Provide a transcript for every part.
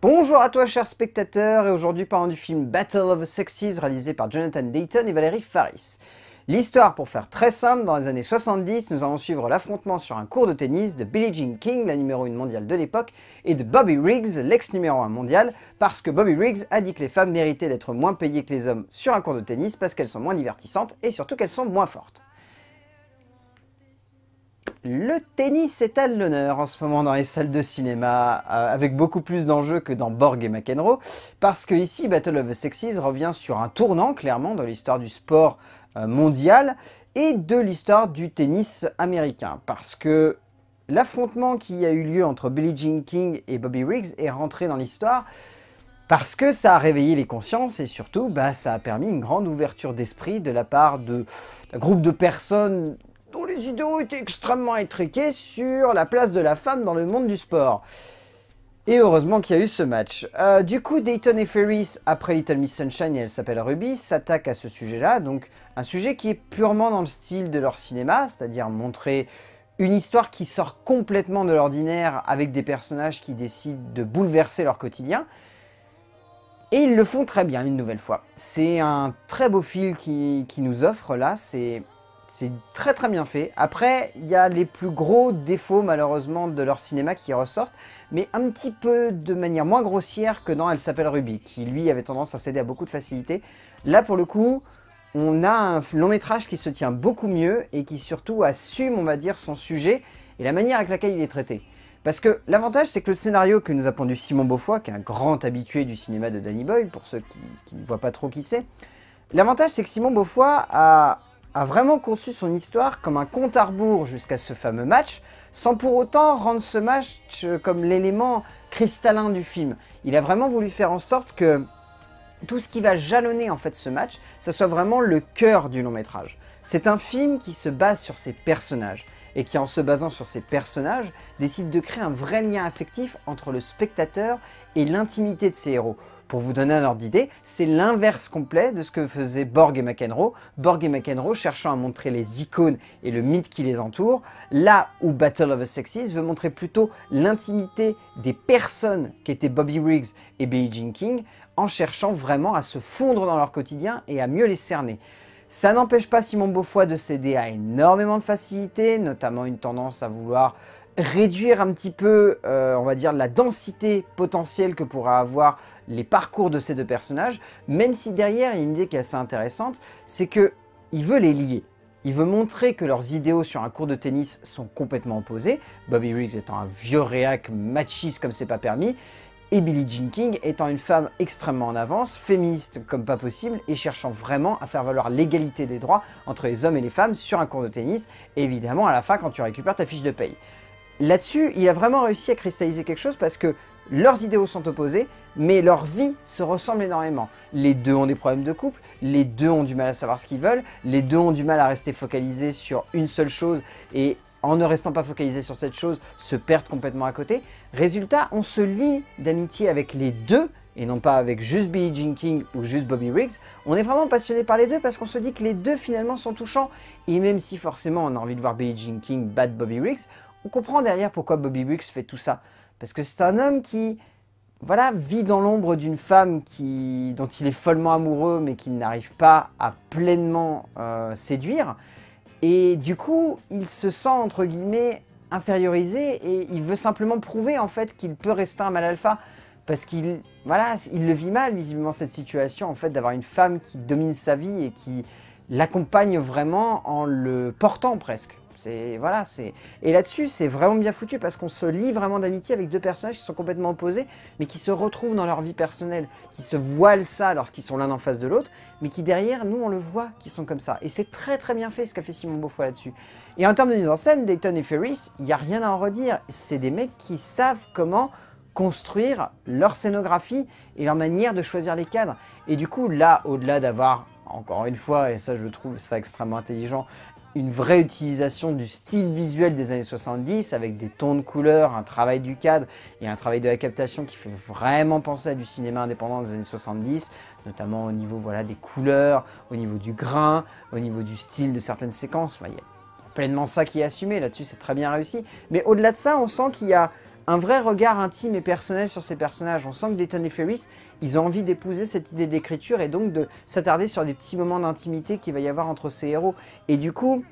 Bonjour à toi chers spectateurs, et aujourd'hui parlons du film Battle of the Sexes réalisé par Jonathan Dayton et Valerie Faris. L'histoire, pour faire très simple, dans les années 70, nous allons suivre l'affrontement sur un court de tennis de Billie Jean King, la numéro 1 mondiale de l'époque, et de Bobby Riggs, l'ex numéro 1 mondial, parce que Bobby Riggs a dit que les femmes méritaient d'être moins payées que les hommes sur un court de tennis parce qu'elles sont moins divertissantes et surtout qu'elles sont moins fortes. Le tennis est à l'honneur en ce moment dans les salles de cinéma, avec beaucoup plus d'enjeux que dans Borg et McEnroe, parce que ici Battle of the Sexes revient sur un tournant clairement dans l'histoire du sport mondial et de l'histoire du tennis américain, parce que l'affrontement qui a eu lieu entre Billie Jean King et Bobby Riggs est rentré dans l'histoire parce que ça a réveillé les consciences et surtout ça a permis une grande ouverture d'esprit de la part d'un groupe de personnes dont les idéaux étaient extrêmement étriqués sur la place de la femme dans le monde du sport. Et heureusement qu'il y a eu ce match. Du coup, Dayton et Faris, après Little Miss Sunshine et Elle s'appelle Ruby, s'attaquent à ce sujet-là, donc un sujet qui est purement dans le style de leur cinéma, c'est-à-dire montrer une histoire qui sort complètement de l'ordinaire avec des personnages qui décident de bouleverser leur quotidien. Et ils le font très bien une nouvelle fois. C'est un très beau fil qui nous offre là, c'est très très bien fait. Après, il y a les plus gros défauts malheureusement de leur cinéma qui ressortent, mais un petit peu de manière moins grossière que dans Elle s'appelle Ruby, qui lui avait tendance à céder à beaucoup de facilité. Là pour le coup, on a un long métrage qui se tient beaucoup mieux et qui surtout assume, on va dire, son sujet et la manière avec laquelle il est traité. Parce que l'avantage, c'est que le scénario que nous a pondu Simon Beaufoy, qui est un grand habitué du cinéma de Danny Boyle, pour ceux qui ne voient pas trop qui c'est, l'avantage c'est que Simon Beaufoy a vraiment conçu son histoire comme un compte à rebours jusqu'à ce fameux match, sans pour autant rendre ce match comme l'élément cristallin du film. Il a vraiment voulu faire en sorte que tout ce qui va jalonner en fait ce match, ça soit vraiment le cœur du long métrage. C'est un film qui se base sur ses personnages, et qui en se basant sur ses personnages, décide de créer un vrai lien affectif entre le spectateur et l'intimité de ses héros. Pour vous donner un ordre d'idée, c'est l'inverse complet de ce que faisaient Borg et McEnroe. Borg et McEnroe cherchant à montrer les icônes et le mythe qui les entoure, là où Battle of the Sexes veut montrer plutôt l'intimité des personnes qu'étaient Bobby Riggs et Billie Jean King, en cherchant vraiment à se fondre dans leur quotidien et à mieux les cerner. Ça n'empêche pas Simon Beaufoy de céder à énormément de facilité, notamment une tendance à vouloir réduire un petit peu, on va dire, la densité potentielle que pourraient avoir les parcours de ces deux personnages, même si derrière, il y a une idée qui est assez intéressante, c'est qu'il veut les lier. Il veut montrer que leurs idéaux sur un court de tennis sont complètement opposés, Bobby Riggs étant un vieux réac machiste comme c'est pas permis, et Billie Jean King étant une femme extrêmement en avance, féministe comme pas possible, et cherchant vraiment à faire valoir l'égalité des droits entre les hommes et les femmes sur un court de tennis, et évidemment à la fin quand tu récupères ta fiche de paye. Là-dessus, il a vraiment réussi à cristalliser quelque chose parce que leurs idéaux sont opposés, mais leurs vies se ressemblent énormément. Les deux ont des problèmes de couple, les deux ont du mal à savoir ce qu'ils veulent, les deux ont du mal à rester focalisés sur une seule chose et en ne restant pas focalisés sur cette chose, se perdent complètement à côté. Résultat, on se lie d'amitié avec les deux, et non pas avec juste Billie Jean King ou juste Bobby Riggs. On est vraiment passionné par les deux parce qu'on se dit que les deux finalement sont touchants. Et même si forcément on a envie de voir Billie Jean King battre Bobby Riggs, on comprend derrière pourquoi Bobby Riggs fait tout ça. Parce que c'est un homme qui vit dans l'ombre d'une femme dont il est follement amoureux mais qui n'arrive pas à pleinement séduire. Et du coup, il se sent entre guillemets infériorisé et il veut simplement prouver en fait qu'il peut rester un mâle alpha. Parce qu'il le vit mal visiblement cette situation en fait d'avoir une femme qui domine sa vie et qui l'accompagne vraiment en le portant presque. Et là-dessus, c'est vraiment bien foutu parce qu'on se lie vraiment d'amitié avec deux personnages qui sont complètement opposés, mais qui se retrouvent dans leur vie personnelle, qui se voilent ça lorsqu'ils sont l'un en face de l'autre, mais qui derrière, nous, on le voit, qui sont comme ça. Et c'est très très bien fait ce qu'a fait Simon Beaufoy là-dessus. Et en termes de mise en scène, Dayton et Faris, il n'y a rien à en redire. C'est des mecs qui savent comment construire leur scénographie et leur manière de choisir les cadres. Et du coup, là, au-delà d'avoir, encore une fois, et ça je trouve ça extrêmement intelligent, une vraie utilisation du style visuel des années 70 avec des tons de couleurs, un travail du cadre et un travail de la captation qui fait vraiment penser à du cinéma indépendant des années 70, notamment au niveau des couleurs, au niveau du grain, au niveau du style de certaines séquences. Il y a pleinement ça qui est assumé, là-dessus c'est très bien réussi. Mais au-delà de ça, on sent qu'il y a un vrai regard intime et personnel sur ces personnages. On sent que Dayton et Ferris, ils ont envie d'épouser cette idée d'écriture et donc de s'attarder sur des petits moments d'intimité qu'il va y avoir entre ces héros. Et du coup,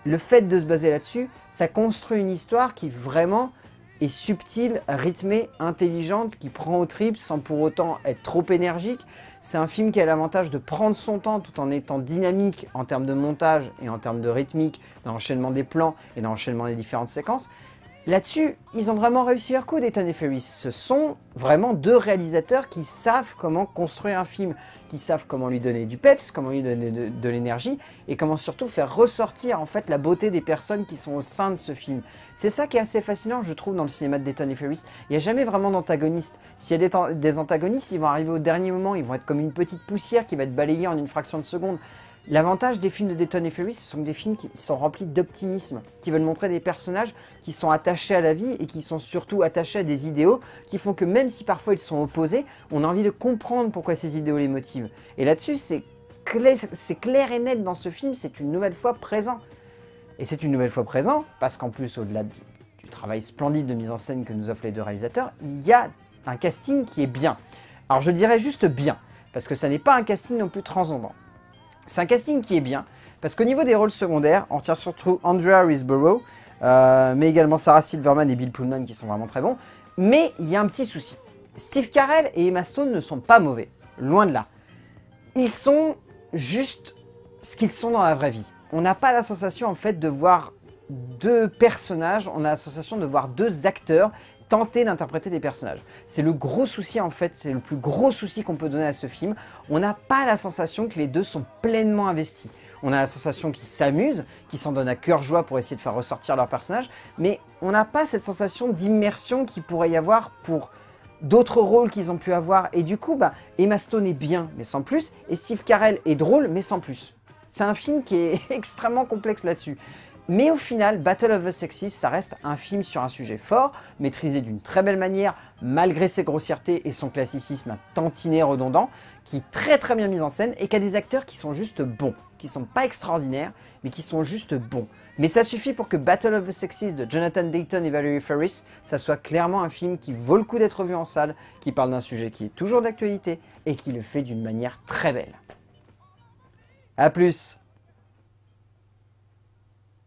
le fait de se baser là-dessus, ça construit une histoire qui vraiment est subtile, rythmée, intelligente, qui prend aux tripes sans pour autant être trop énergique. C'est un film qui a l'avantage de prendre son temps tout en étant dynamique en termes de montage et en termes de rythmique, dans l'enchaînement des plans et dans l'enchaînement des différentes séquences. Là-dessus, ils ont vraiment réussi leur coup, Dayton et Ferris. Ce sont vraiment deux réalisateurs qui savent comment construire un film, qui savent comment lui donner du peps, comment lui donner de l'énergie, et comment surtout faire ressortir en fait la beauté des personnes qui sont au sein de ce film. C'est ça qui est assez fascinant, je trouve, dans le cinéma de Dayton et Ferris. Il n'y a jamais vraiment d'antagonistes. S'il y a des antagonistes, ils vont arriver au dernier moment, ils vont être comme une petite poussière qui va être balayée en une fraction de seconde. L'avantage des films de Dayton et Ferris, ce sont des films qui sont remplis d'optimisme, qui veulent montrer des personnages qui sont attachés à la vie et qui sont surtout attachés à des idéaux qui font que même si parfois ils sont opposés, on a envie de comprendre pourquoi ces idéaux les motivent. Et là-dessus, c'est clair et net dans ce film, c'est une nouvelle fois présent. Et c'est une nouvelle fois présent parce qu'en plus, au-delà du travail splendide de mise en scène que nous offrent les deux réalisateurs, il y a un casting qui est bien. Alors je dirais juste bien, parce que ça n'est pas un casting non plus transcendant. C'est un casting qui est bien, parce qu'au niveau des rôles secondaires, on retient surtout Andrea Riseborough, mais également Sarah Silverman et Bill Pullman qui sont vraiment très bons. Mais il y a un petit souci. Steve Carell et Emma Stone ne sont pas mauvais, loin de là. Ils sont juste ce qu'ils sont dans la vraie vie. On n'a pas la sensation en fait de voir deux personnages, on a la sensation de voir deux acteurs tenter d'interpréter des personnages. C'est le gros souci en fait, c'est le plus gros souci qu'on peut donner à ce film. On n'a pas la sensation que les deux sont pleinement investis. On a la sensation qu'ils s'amusent, qu'ils s'en donnent à cœur joie pour essayer de faire ressortir leur personnage, mais on n'a pas cette sensation d'immersion qu'il pourrait y avoir pour d'autres rôles qu'ils ont pu avoir. Et du coup, Emma Stone est bien, mais sans plus, et Steve Carell est drôle, mais sans plus. C'est un film qui est extrêmement complexe là-dessus. Mais au final, Battle of the Sexes, ça reste un film sur un sujet fort, maîtrisé d'une très belle manière, malgré ses grossièretés et son classicisme tantinet redondant, qui est très bien mis en scène et qui a des acteurs qui sont juste bons, qui sont pas extraordinaires, mais qui sont juste bons. Mais ça suffit pour que Battle of the Sexes de Jonathan Dayton et Valerie Faris, ça soit clairement un film qui vaut le coup d'être vu en salle, qui parle d'un sujet qui est toujours d'actualité et qui le fait d'une manière très belle. A plus!